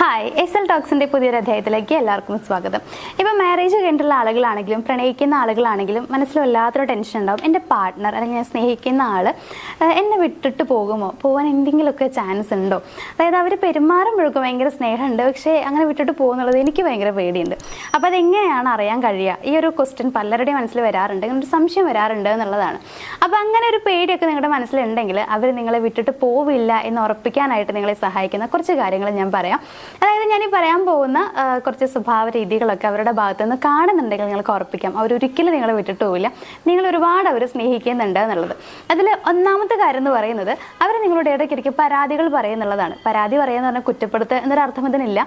Hi, S L ടോക്സിന്റെ പുതിയൊരു അധ്യായത്തിലേക്ക് എല്ലാവർക്കും സ്വാഗതം. ഇപ്പം മാരേജ് കഴിഞ്ഞിട്ടുള്ള ആളുകളാണെങ്കിലും പ്രണയിക്കുന്ന ആളുകളാണെങ്കിലും മനസ്സിൽ വല്ലാത്തൊരു ടെൻഷൻ ഉണ്ടാവും. എൻ്റെ പാർട്ട്ണർ അല്ലെങ്കിൽ ഞാൻ സ്നേഹിക്കുന്ന ആൾ എന്നെ വിട്ടിട്ട് പോകാൻ എന്തെങ്കിലുമൊക്കെ ചാൻസ് ഉണ്ടോ? അതായത് അവർ പെരുമാറുമ്പോഴൊക്കെ ഭയങ്കര സ്നേഹമുണ്ട്, പക്ഷേ അങ്ങനെ വിട്ടിട്ട് പോകുന്നുള്ളത് എനിക്ക് ഭയങ്കര പേടിയുണ്ട്. അപ്പോൾ അതെങ്ങനെയാണ് അറിയാൻ കഴിയുക? ഈ ഒരു ക്വസ്റ്റ്യൻ പലരുടെയും മനസ്സിൽ വരാറുണ്ട്, ഇങ്ങനെ ഒരു സംശയം വരാറുണ്ട് എന്നുള്ളതാണ്. അപ്പോൾ അങ്ങനെ ഒരു പേടിയൊക്കെ നിങ്ങളുടെ മനസ്സിലുണ്ടെങ്കിൽ അവർ നിങ്ങളെ വിട്ടിട്ട് പോവില്ല എന്ന് ഉറപ്പിക്കാനായിട്ട് നിങ്ങളെ സഹായിക്കുന്ന കുറച്ച് കാര്യങ്ങൾ ഞാൻ പറയാം. അതായത് ഞാനീ പറയാൻ പോകുന്ന കുറച്ച് സ്വഭാവ രീതികളൊക്കെ അവരുടെ ഭാഗത്ത് നിന്ന് കാണുന്നുണ്ടെങ്കിൽ നിങ്ങൾക്ക് ഉറപ്പിക്കാം അവരൊരിക്കലും നിങ്ങളെ വിട്ടിട്ട് പോവില്ല, നിങ്ങൾ ഒരുപാട് അവർ സ്നേഹിക്കുന്നുണ്ട് എന്നുള്ളത്. അതിൽ ഒന്നാമത്തെ കാര്യം എന്ന് പറയുന്നത് അവർ നിങ്ങളുടെ ഇടയ്ക്കിടയ്ക്ക് പരാതികൾ പറയുന്നുള്ളതാണ്. പരാതി പറയുക പറഞ്ഞാൽ കുറ്റപ്പെടുത്തുക എന്നൊരു അർത്ഥം ഇതിനില്ല.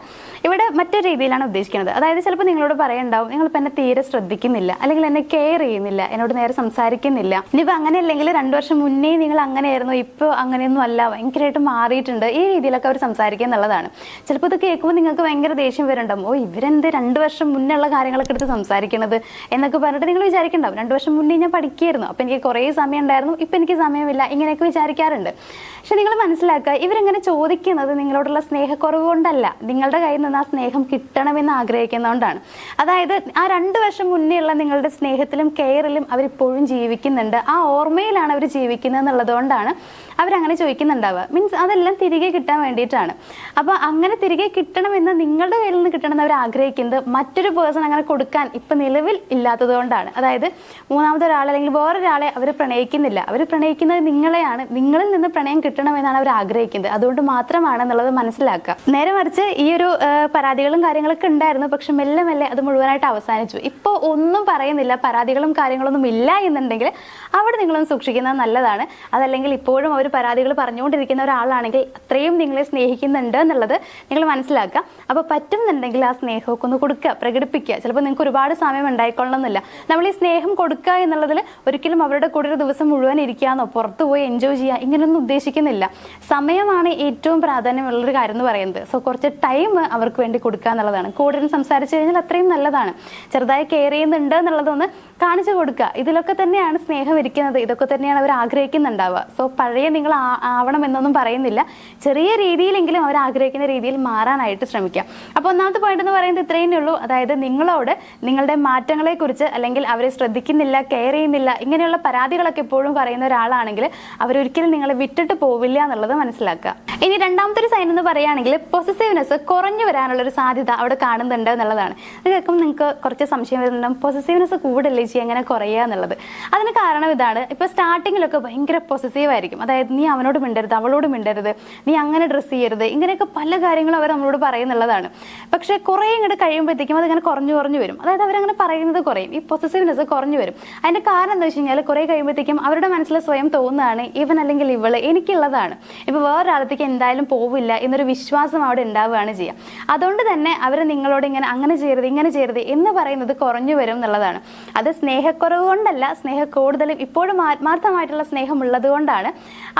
ഇവിടെ മറ്റൊരു രീതിയിലാണ് ഉദ്ദേശിക്കുന്നത്. അതായത് ചിലപ്പോൾ നിങ്ങളോട് പറയുണ്ടാവും, നിങ്ങളിപ്പോൾ എന്നെ തീരെ ശ്രദ്ധിക്കുന്നില്ല, അല്ലെങ്കിൽ എന്നെ കെയർ ചെയ്യുന്നില്ല, എന്നോട് നേരെ സംസാരിക്കുന്നില്ല. ഇനിയിപ്പോൾ അങ്ങനെ അല്ലെങ്കിൽ 2 വർഷം മുന്നേ നിങ്ങൾ അങ്ങനെയായിരുന്നു, ഇപ്പോൾ അങ്ങനെയൊന്നും അല്ല, ഭയങ്കരമായിട്ട് മാറിയിട്ടുണ്ട്, ഈ രീതിയിലൊക്കെ അവർ സംസാരിക്കുക എന്നുള്ളതാണ്. ചിലപ്പോൾ ഇത് കേൾക്കുമ്പോൾ നിങ്ങൾക്ക് ഭയങ്കര ദേഷ്യം വരുന്നുണ്ടാവും. ഇവരെന്ത് 2 വർഷം മുന്നേ ഉള്ള കാര്യങ്ങളൊക്കെ എടുത്ത് സംസാരിക്കണത് എന്നൊക്കെ പറഞ്ഞിട്ട് നിങ്ങൾ വിചാരിക്കണ്ടാവും. 2 വർഷം മുന്നേ ഞാൻ പഠിക്കുകയായിരുന്നു, അപ്പം എനിക്ക് കുറേ സമയം ഉണ്ടായിരുന്നു, ഇപ്പം എനിക്ക് സമയമില്ല, ഇങ്ങനെയൊക്കെ വിചാരിക്കാറുണ്ട്. പക്ഷെ നിങ്ങൾ മനസ്സിലാക്കുക, ഇവരെങ്ങനെ ചോദിക്കുന്നത് നിങ്ങളോടുള്ള സ്നേഹക്കുറവ് കൊണ്ടല്ല, നിങ്ങളുടെ കയ്യിൽ നിന്ന് ആ സ്നേഹം കിട്ടണമെന്ന് ആഗ്രഹിക്കുന്നതുകൊണ്ടാണ്. അതായത് ആ 2 വർഷം മുന്നേ ഉള്ള നിങ്ങളുടെ സ്നേഹത്തിലും കെയറിലും അവരിപ്പോഴും ജീവിക്കുന്നുണ്ട്, ആ ഓർമ്മയിലാണ് അവർ ജീവിക്കുന്നത് എന്നുള്ളതുകൊണ്ടാണ് അവരങ്ങനെ ചോദിക്കുന്നുണ്ടാവുക. മീൻസ് അതെല്ലാം തിരികെ കിട്ടാൻ വേണ്ടിയിട്ടാണ്. അപ്പോൾ അങ്ങനെ തിരികെ കിട്ടണമെന്ന് നിങ്ങളുടെ കയ്യിൽ നിന്ന് കിട്ടണമെന്ന് അവർ ആഗ്രഹിക്കുന്നത് മറ്റൊരു പേഴ്സൺ അങ്ങനെ കൊടുക്കാൻ ഇപ്പം നിലവിൽ ഇല്ലാത്തത് കൊണ്ടാണ്. അതായത് മൂന്നാമതൊരാൾ അല്ലെങ്കിൽ വേറൊരാളെ അവർ പ്രണയിക്കുന്നില്ല, അവർ പ്രണയിക്കുന്നത് നിങ്ങളെയാണ്. നിങ്ങളിൽ നിന്ന് പ്രണയം കിട്ടണമെന്നാണ് അവർ ആഗ്രഹിക്കുന്നത്, അതുകൊണ്ട് മാത്രമാണെന്നുള്ളത് മനസ്സിലാക്കുക. നേരെ മറിച്ച് ഈ ഒരു പരാതികളും കാര്യങ്ങളൊക്കെ ഉണ്ടായിരുന്നു, പക്ഷെ മെല്ലെ മെല്ലെ അത് മുഴുവനായിട്ട് അവസാനിച്ചു. ഇപ്പോൾ ഒന്നും പറയുന്നില്ല, പരാതികളും കാര്യങ്ങളൊന്നും ഇല്ല എന്നുണ്ടെങ്കിൽ അവിടെ നിങ്ങളൊന്ന് സൂക്ഷിക്കുന്നത് നല്ലതാണ്. അതല്ലെങ്കിൽ ഇപ്പോഴും അവർ പരാതികൾ പറഞ്ഞുകൊണ്ടിരിക്കുന്ന ഒരാളാണെങ്കിൽ അത്രയും നിങ്ങളെ സ്നേഹിക്കുന്നുണ്ട് എന്നുള്ളത് നിങ്ങൾ മനസ്സിലാക്കുക. അപ്പോൾ പറ്റുന്നുണ്ടെങ്കിൽ ആ സ്നേഹമൊക്കെ ഒന്ന് കൊടുക്കുക, പ്രകടിപ്പിക്കുക. ചിലപ്പോൾ നിങ്ങൾക്ക് ഒരുപാട് സമയം ഉണ്ടായിക്കൊള്ളണമെന്നില്ല. നമ്മൾ ഈ സ്നേഹം കൊടുക്കുക എന്നുള്ളതിൽ ഒരിക്കലും അവരുടെ കൂടെ ഒരു ദിവസം മുഴുവൻ ഇരിക്കാന്നോ പുറത്തു പോയി എൻജോയ് ചെയ്യുക ഇങ്ങനെയൊന്നും ഉദ്ദേശിക്കുന്നില്ല. സമയമാണ് ഏറ്റവും പ്രാധാന്യമുള്ളൊരു കാര്യം എന്ന് പറയുന്നത്. സോ കുറച്ച് ടൈം അവർക്ക് വേണ്ടി കൊടുക്കുക എന്നുള്ളതാണ്. കൂടുതലും സംസാരിച്ചു കഴിഞ്ഞാൽ അത്രയും നല്ലതാണ്. ചെറുതായി കെയർ ചെയ്യുന്നുണ്ട് എന്നുള്ളതൊന്ന് കാണിച്ചു കൊടുക്കുക. ഇതിലൊക്കെ തന്നെയാണ് സ്നേഹം ഇരിക്കുന്നത്, ഇതൊക്കെ തന്നെയാണ് അവർ ആഗ്രഹിക്കുന്നുണ്ടാവുക. സോ പഴയ നിങ്ങൾ ആവണം എന്നൊന്നും പറയുന്നില്ല, ചെറിയ രീതിയിലെങ്കിലും അവർ ആഗ്രഹിക്കുന്ന രീതിയിൽ മാറാനായിട്ട് ശ്രമിക്കാം. അപ്പോൾ ഒന്നാമത്തെ പോയിന്റ് എന്ന് പറയുന്നത് ഇത്രയേ ഉള്ളൂ. അതായത് നിങ്ങളോട് നിങ്ങളുടെ മാറ്റങ്ങളെ കുറിച്ച് അല്ലെങ്കിൽ അവരെ ശ്രദ്ധിക്കുന്നില്ല, കെയർ ചെയ്യുന്നില്ല, ഇങ്ങനെയുള്ള പരാതികളൊക്കെ എപ്പോഴും പറയുന്ന ഒരാളാണെങ്കിൽ അവരൊരിക്കലും നിങ്ങളെ വിട്ടിട്ട് പോവില്ല എന്നുള്ളത് മനസ്സിലാക്കുക. ഇനി രണ്ടാമത്തെ ഒരു സൈൻ എന്ന് പറയുകയാണെങ്കിൽ പൊസസീവ്നെസ് കുറഞ്ഞു വരാനുള്ള ഒരു സാധ്യത അവിടെ കാണുന്നുണ്ട് എന്നുള്ളതാണ്. ഇത് കേൾക്കുമ്പോൾ നിങ്ങൾക്ക് കുറച്ച് സംശയം വരുന്നുണ്ടാവും, പൊസസീവ്നെസ് കൂടല്ലേ ചെയ്യും എങ്ങനെ കുറയുക എന്നുള്ളത്. അതിന് കാരണം ഇതാണ്. ഇപ്പൊ സ്റ്റാർട്ടിങ്ങിലൊക്കെ ഭയങ്കര പൊസസീവ് ആയിരിക്കും. അതായത് നീ അവനോട് മിണ്ടരുത്, അവളോട് മിണ്ടരുത്, നീ അങ്ങനെ ഡ്രസ്സ് ചെയ്യരുത്, ഇങ്ങനെയൊക്കെ പല കാര്യങ്ങളും അവർ നമ്മളോട് പറയുന്നുള്ളതാണ്. പക്ഷെ കുറെ ഇങ്ങോട്ട് കഴിയുമ്പോഴത്തേക്കും അതിങ്ങനെ കുറഞ്ഞു വരും. അതായത് അവരങ്ങനെ പറയുന്നത് കുറയും, ഈ പൊസസീവ്നെസ് കുറഞ്ഞു വരും. അതിന്റെ കാരണം എന്താ വെച്ച് കഴിഞ്ഞാൽ കുറെ കഴിയുമ്പോഴത്തേക്കും അവരുടെ മനസ്സിൽ സ്വയം തോന്നുകയാണ് ഇവൻ അല്ലെങ്കിൽ ഇവള് എനിക്കുള്ളതാണ്, ഇപ്പൊ വേറൊരാളത്തേക്ക് എന്തായാലും പോവില്ല എന്നൊരു വിശ്വാസം അവിടെ ഉണ്ടാവുകയാണ് ചെയ്യുക. അതുകൊണ്ട് തന്നെ അവർ നിങ്ങളോട് അങ്ങനെ ചെയ്യരുത് എന്ന് പറയുന്നത് കുറഞ്ഞു വരും എന്നുള്ളതാണ്. അത് സ്നേഹക്കുറവ് കൊണ്ടല്ല, കൂടുതലും ഇപ്പോഴും ആത്മാർത്ഥമായിട്ടുള്ള സ്നേഹം ഉള്ളത് കൊണ്ടാണ്.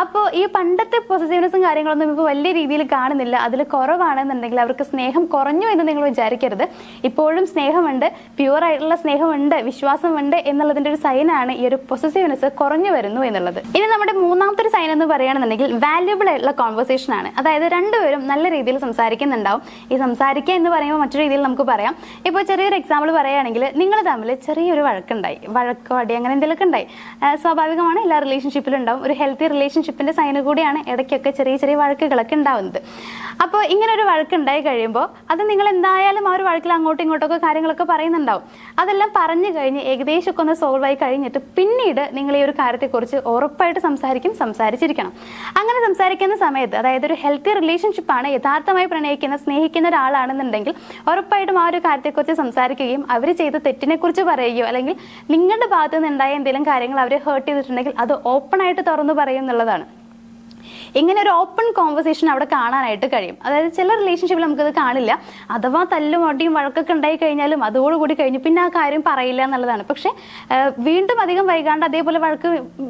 അപ്പോൾ ഈ പണ്ടത്തെ പൊസസീവ്നെസ്സും കാര്യങ്ങളൊന്നും ഇപ്പോൾ വലിയ രീതിയിൽ കാണുന്നില്ല. അതിൽ കുറവാണെന്നുണ്ടെങ്കിൽ അവർക്ക് സ്നേഹം കുറഞ്ഞു എന്ന് നിങ്ങൾ വിചാരിക്കരുത്. ഇപ്പോഴും സ്നേഹമുണ്ട്, പ്യുവർ ആയിട്ടുള്ള സ്നേഹമുണ്ട്, വിശ്വാസമുണ്ട് എന്നുള്ളതിന്റെ ഒരു സൈനാണ് ഈ ഒരു പൊസസീവ്നെസ് കുറഞ്ഞു വരുന്നു എന്നുള്ളത്. ഇനി നമ്മുടെ മൂന്നാമത്തെ ഒരു സൈൻ എന്ന് പറയുകയാണെന്നുണ്ടെങ്കിൽ വാല്യുബിൾ ആയിട്ടുള്ള കോൺവെർസേഷൻ ആണ്. അതായത് രണ്ടുപേരും നല്ല രീതിയിൽ സംസാരിക്കുന്നുണ്ടാവും. ഈ സംസാരിക്കുക എന്ന് പറയുമ്പോൾ മറ്റൊരു രീതിയിൽ നമുക്ക് പറയാം. ഇപ്പോൾ ചെറിയൊരു എക്സാമ്പിൾ പറയുകയാണെങ്കിൽ നിങ്ങൾ തമ്മിൽ ചെറിയൊരു വഴക്കോ അടി അങ്ങനെ എന്തെങ്കിലുമൊക്കെ ഉണ്ടായി. സ്വാഭാവികമാണ്, എല്ലാ റിലേഷൻഷിപ്പിലും ഉണ്ടാവും. ഒരു ഹെൽത്തി റിലേഷൻഷിപ്പിന്റെ സൈന് കൂടിയാണ് ഇടയ്ക്കൊക്കെ ചെറിയ വഴക്കുകളൊക്കെ ഉണ്ടാവുന്നത്. അപ്പോൾ ഇങ്ങനെ ഒരു വഴക്കുണ്ടായി കഴിയുമ്പോൾ അത് നിങ്ങൾ എന്തായാലും ആ ഒരു വഴക്കിൽ അങ്ങോട്ടും ഇങ്ങോട്ടൊക്കെ കാര്യങ്ങളൊക്കെ പറയുന്നുണ്ടാവും. അതെല്ലാം പറഞ്ഞു കഴിഞ്ഞ് ഏകദേശമൊക്കെ ഒന്ന് സോൾവ് ആയി കഴിഞ്ഞിട്ട് പിന്നീട് നിങ്ങൾ ഈ ഒരു കാര്യത്തെക്കുറിച്ച് ഉറപ്പായിട്ട് സംസാരിച്ചിരിക്കണം. അങ്ങനെ സംസാരിക്കുന്ന സമയത്ത്, അതായത് ഒരു ഹെൽത്തി റിലേഷൻഷിപ്പാണ്, യഥാർത്ഥമായി സ്നേഹിക്കുന്ന ഒരാളാണെന്നുണ്ടെങ്കിൽ ഉറപ്പായിട്ടും ആ ഒരു കാര്യത്തെക്കുറിച്ച് സംസാരിക്കുകയും അവർ ചെയ്ത തെറ്റിനെ കുറിച്ച് പറയുകയോ അല്ലെങ്കിൽ നിങ്ങളുടെ ഭാഗത്ത് നിന്ന് ഉണ്ടായ എന്തെങ്കിലും കാര്യങ്ങൾ അവരെ ഹേർട്ട് ചെയ്തിട്ടുണ്ടെങ്കിൽ അത് ഓപ്പൺ ആയിട്ട് തുറന്നു പറയും എന്നുള്ളതാണ്. ഇങ്ങനെ ഒരു ഓപ്പൺ കോൺവെർസേഷൻ അവിടെ കാണാനായിട്ട് കഴിയും. അതായത് ചില റിലേഷൻഷിപ്പിൽ നമുക്കത് കാണില്ല. അഥവാ തല്ലും അടിയും വഴക്കൊക്കെ ഉണ്ടായി കഴിഞ്ഞാലും അതോടുകൂടി കഴിഞ്ഞു, പിന്നെ ആ കാര്യം പറയില്ല എന്നുള്ളതാണ്. പക്ഷെ വീണ്ടും അധികം വൈകാണ്ട് അതേപോലെ വഴക്ക്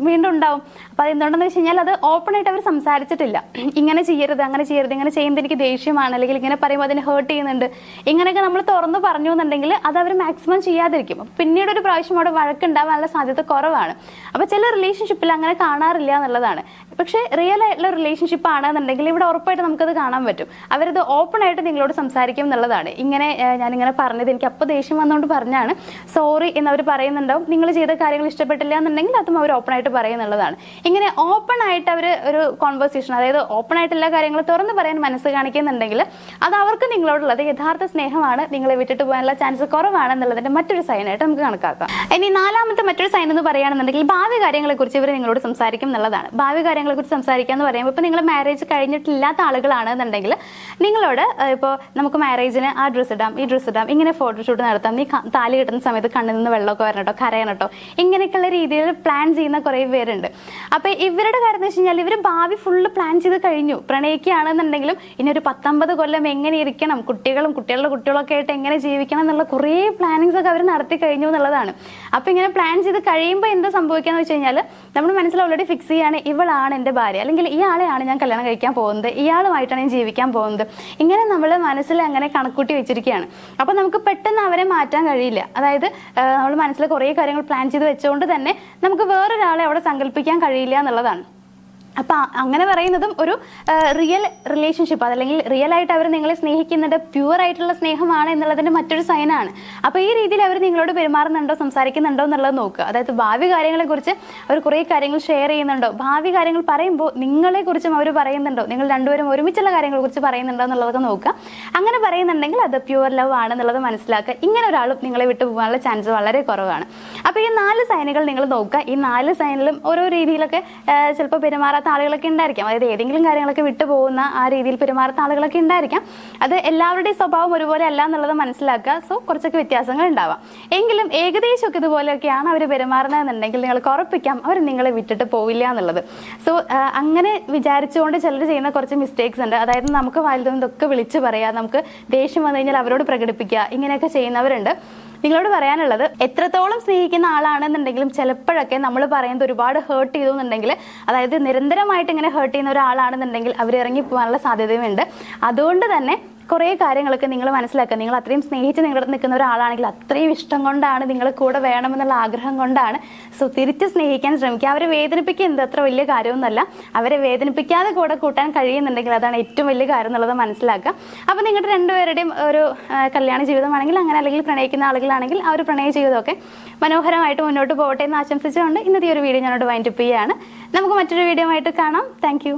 വീണ്ടും ഉണ്ടാവും. അപ്പൊ അതെന്തുകൊണ്ടെന്ന് വെച്ച് കഴിഞ്ഞാൽ അത് ഓപ്പൺ ആയിട്ട് അവർ സംസാരിച്ചിട്ടില്ല. ഇങ്ങനെ ചെയ്യരുത്, അങ്ങനെ ചെയ്യുന്നത് എനിക്ക് ദേഷ്യമാണ്, അല്ലെങ്കിൽ ഇങ്ങനെ പറയുമ്പോൾ അതിനെ ഹേർട്ട് ചെയ്യുന്നുണ്ട്, ഇങ്ങനെയൊക്കെ നമ്മൾ തുറന്ന് പറഞ്ഞു എന്നുണ്ടെങ്കിൽ അത് അവർ മാക്സിമം ചെയ്യാതിരിക്കും. പിന്നീട് ഒരു പ്രാവശ്യം അവിടെ വഴക്കുണ്ടാവാനുള്ള സാധ്യത കുറവാണ്. അപ്പൊ ചില റിലേഷൻഷിപ്പിൽ അങ്ങനെ കാണാറില്ല എന്നുള്ളതാണ്. പക്ഷെ റിയൽ ആയിട്ടുള്ള റിലേഷൻഷിപ്പ് ആണെന്നുണ്ടെങ്കിൽ ഇവിടെ ഉറപ്പായിട്ട് നമുക്കത് കാണാൻ പറ്റും. അവരത് ഓപ്പൺ ആയിട്ട് നിങ്ങളോട് സംസാരിക്കും എന്നുള്ളതാണ്. ഇങ്ങനെ ഞാനിങ്ങനെ പറഞ്ഞത് എനിക്ക് അപ്പോൾ ദേഷ്യം വന്നുകൊണ്ട് പറഞ്ഞാണ്, സോറി എന്നവർ പറയുന്നുണ്ടാവും. നിങ്ങൾ ചെയ്ത കാര്യങ്ങൾ ഇഷ്ടപ്പെട്ടില്ല എന്നുണ്ടെങ്കിൽ അതും അവർ ഓപ്പൺ ആയിട്ട് പറയുന്നുള്ളതാണ്. ഇങ്ങനെ ഓപ്പൺ ആയിട്ട് അവർ ഒരു കോൺവെർസേഷൻ, അതായത് ഓപ്പൺ ആയിട്ട് എല്ലാ കാര്യങ്ങളും തുറന്ന് പറയാൻ മനസ്സ് കാണിക്കുന്നുണ്ടെങ്കിൽ അത് അവർക്ക് നിങ്ങളോടുള്ളത് യഥാർത്ഥ സ്നേഹമാണ്. നിങ്ങളെ വിട്ടിട്ട് പോകാനുള്ള ചാൻസ് കുറവാണെന്നുള്ളതിന്റെ മറ്റൊരു സൈനായിട്ട് നമുക്ക് കണക്കാക്കാം. ഇനി നാലാമത്തെ മറ്റൊരു സൈൻ എന്ന് പറയുകയാണെന്നുണ്ടെങ്കിൽ ഭാവി കാര്യങ്ങളെ കുറിച്ച് ഇവർ നിങ്ങളോട് സംസാരിക്കും എന്നുള്ളതാണ്. ഭാവി കാര്യങ്ങളെ കുറിച്ച് സംസാരിക്കുക എന്ന് പറയുമ്പോൾ ഇപ്പോൾ നിങ്ങൾ മാരേജ് കഴിഞ്ഞിട്ടില്ലാത്ത ആളുകളാണെന്നുണ്ടെങ്കിൽ നിങ്ങളോട് ഇപ്പോൾ നമുക്ക് മാരേജിന് ആ ഡ്രസ്സ് ഇടാം, ഈ ഡ്രസ്സ് ഇടാം, ഇങ്ങനെ ഫോട്ടോഷൂട്ട് നടത്താം, നീ താലി കിട്ടുന്ന സമയത്ത് കണ്ണിൽ നിന്ന് വെള്ളമൊക്കെ വരണം കേട്ടോ, കരയണം കേട്ടോ, ഇങ്ങനെയൊക്കെയുള്ള രീതിയിൽ പ്ലാൻ ചെയ്യുന്ന കുറേ പേരുണ്ട്. അപ്പോൾ ഇവരുടെ കാര്യം എന്ന് വെച്ച് കഴിഞ്ഞാൽ ഇവർ ഭാവി ഫുള്ള് പ്ലാൻ ചെയ്ത് കഴിഞ്ഞു. പ്രണയിക്കുകയാണെന്നുണ്ടെങ്കിലും ഇനി ഒരു 10-50 കൊല്ലം എങ്ങനെ ഇരിക്കണം, കുട്ടികളുടെ കുട്ടികളൊക്കെ ആയിട്ട് എങ്ങനെ ജീവിക്കണം എന്നുള്ള കുറേ പ്ലാനിങ്സ് ഒക്കെ അവർ നടത്തി കഴിഞ്ഞു എന്നുള്ളതാണ്. അപ്പോൾ ഇങ്ങനെ പ്ലാൻ ചെയ്ത് കഴിയുമ്പോൾ എന്താ സംഭവിക്കാന്ന് വെച്ച് കഴിഞ്ഞാൽ നമ്മൾ മനസ്സിൽ ഓൾറെഡി ഫിക്സ് ചെയ്യാണ്, ഇവളാണ് എൻ്റെ ഭാര്യ, അല്ലെങ്കിൽ ഇയാളെയാണ് ഞാൻ കല്യാണം കഴിക്കാൻ പോകുന്നത്, ഇയാളുമായിട്ടാണ് ഞാൻ ജീവിക്കാൻ പോകുന്നത്. ഇങ്ങനെ നമ്മൾ മനസ്സിൽ അങ്ങനെ കണക്കൂട്ടി വെച്ചിരിക്കുകയാണ്. അപ്പോൾ നമുക്ക് പെട്ടെന്ന് അവരെ മാറ്റാൻ കഴിയില്ല. അതായത് നമ്മൾ മനസ്സിൽ കുറേ കാര്യങ്ങൾ പ്ലാൻ ചെയ്ത് വെച്ചുകൊണ്ട് തന്നെ നമുക്ക് വേറൊരാളെ അവിടെ സങ്കല്പിക്കാൻ കഴിയില്ല എന്നുള്ളതാണ്. അപ്പൊ അങ്ങനെ പറയുന്നതും ഒരു റിയൽ റിലേഷൻഷിപ്പ്, അതല്ലെങ്കിൽ റിയൽ ആയിട്ട് അവർ നിങ്ങളെ സ്നേഹിക്കുന്നുണ്ട്, പ്യുവർ ആയിട്ടുള്ള സ്നേഹമാണ് എന്നുള്ളതിന്റെ മറ്റൊരു സൈനാണ്. അപ്പൊ ഈ രീതിയിൽ അവർ നിങ്ങളോട് പെരുമാറുന്നുണ്ടോ, സംസാരിക്കുന്നുണ്ടോ എന്നുള്ളത് നോക്കുക. അതായത് ഭാവി കാര്യങ്ങളെ കുറിച്ച് അവർ കുറേ കാര്യങ്ങൾ ഷെയർ ചെയ്യുന്നുണ്ടോ, ഭാവി കാര്യങ്ങൾ പറയുമ്പോൾ നിങ്ങളെ കുറിച്ചും അവർ പറയുന്നുണ്ടോ, നിങ്ങൾ രണ്ടുപേരും ഒരുമിച്ചുള്ള കാര്യങ്ങളെ കുറിച്ച് പറയുന്നുണ്ടോ എന്നുള്ളതൊക്കെ നോക്കുക. അങ്ങനെ പറയുന്നുണ്ടെങ്കിൽ അത് പ്യുവർ ലവ് ആണെന്നുള്ളത് മനസ്സിലാക്കുക. ഇങ്ങനെ ഒരാളും നിങ്ങളെ വിട്ടു പോകാനുള്ള ചാൻസ് വളരെ കുറവാണ്. അപ്പൊ ഈ 4 സൈനുകൾ നിങ്ങൾ നോക്കുക. ഈ 4 സൈനിലും ഓരോ രീതിയിലൊക്കെ ചിലപ്പോൾ പെരുമാറാത്ത ആളുകളൊക്കെ ഉണ്ടായിരിക്കാം. അതായത് ഏതെങ്കിലും കാര്യങ്ങളൊക്കെ വിട്ടുപോകുന്ന ആ രീതിയിൽ പെരുമാറുന്ന ആളുകളൊക്കെ ഉണ്ടായിരിക്കാം. അത് എല്ലാവരുടെയും സ്വഭാവം ഒരുപോലെ അല്ല എന്നുള്ളത് മനസ്സിലാക്കുക. സോ കുറച്ചൊക്കെ വ്യത്യാസങ്ങൾ ഉണ്ടാവാം. എങ്കിലും ഏകദേശമൊക്കെ ഇതുപോലെയൊക്കെയാണ് അവർ പെരുമാറുന്നതെന്നുണ്ടെങ്കിൽ നിങ്ങൾക്ക് ഉറപ്പിക്കാം അവർ നിങ്ങളെ വിട്ടിട്ട് പോവില്ല എന്നുള്ളത്. സോ അങ്ങനെ വിചാരിച്ചുകൊണ്ട് ചിലർ ചെയ്യുന്ന കുറച്ച് മിസ്റ്റേക്സ് ഉണ്ട്. അതായത് നമുക്ക് വലുതൊക്കെ വിളിച്ച് പറയാം, നമുക്ക് ദേഷ്യം വന്നു കഴിഞ്ഞാൽ അവരോട് പ്രകടിപ്പിക്കുക, ഇങ്ങനെയൊക്കെ ചെയ്യുന്നവരുണ്ട്. നിങ്ങളോട് പറയാനുള്ളത്, എത്രത്തോളം സ്നേഹിക്കുന്ന ആളാണെന്നുണ്ടെങ്കിലും ചിലപ്പോഴൊക്കെ നമ്മൾ പറയുന്നത് ഒരുപാട് ഹേർട്ട് ചെയ്തു എന്നുണ്ടെങ്കിൽ, അതായത് നിരന്തരമായിട്ട് ഇങ്ങനെ ഹേർട്ട് ചെയ്യുന്ന ഒരാളാണെന്നുണ്ടെങ്കിൽ അവർ ഇറങ്ങി പോകാനുള്ള സാധ്യതയുമുണ്ട്. അതുകൊണ്ട് തന്നെ കുറേ കാര്യങ്ങളൊക്കെ നിങ്ങൾ മനസ്സിലാക്കുക. നിങ്ങൾ അത്രയും സ്നേഹിച്ച് നിങ്ങളുടെ നിൽക്കുന്ന ഒരാളാണെങ്കിൽ അത്രയും ഇഷ്ടം കൊണ്ടാണ്, നിങ്ങൾ കൂടെ വേണമെന്നുള്ള ആഗ്രഹം കൊണ്ടാണ്. സോ തിരിച്ച് സ്നേഹിക്കാൻ ശ്രമിക്കുക. അവരെ വേദനിപ്പിക്കുന്നത് അത്ര വലിയ കാര്യമൊന്നുമല്ല. അവരെ വേദനിപ്പിക്കാതെ കൂടെ കൂട്ടാൻ കഴിയുന്നുണ്ടെങ്കിൽ അതാണ് ഏറ്റവും വലിയ കാര്യം എന്നുള്ളത് മനസ്സിലാക്കുക. അപ്പോൾ നിങ്ങളുടെ രണ്ടുപേരുടെയും ഒരു കല്യാണ ജീവിതമാണെങ്കിൽ അങ്ങനെ, അല്ലെങ്കിൽ പ്രണയിക്കുന്ന ആളുകളാണെങ്കിൽ ആ ഒരു പ്രണയ ജീവിതമൊക്കെ മനോഹരമായിട്ട് മുന്നോട്ട് പോകട്ടെ എന്ന് ആശംസിച്ചുകൊണ്ട് ഇന്നത്തെ ഒരു വീഡിയോ ഞാനോട് വൈൻഡപ്പ് ചെയ്യുകയാണ്. നമുക്ക് മറ്റൊരു വീഡിയോ ആയിട്ട് കാണാം. താങ്ക്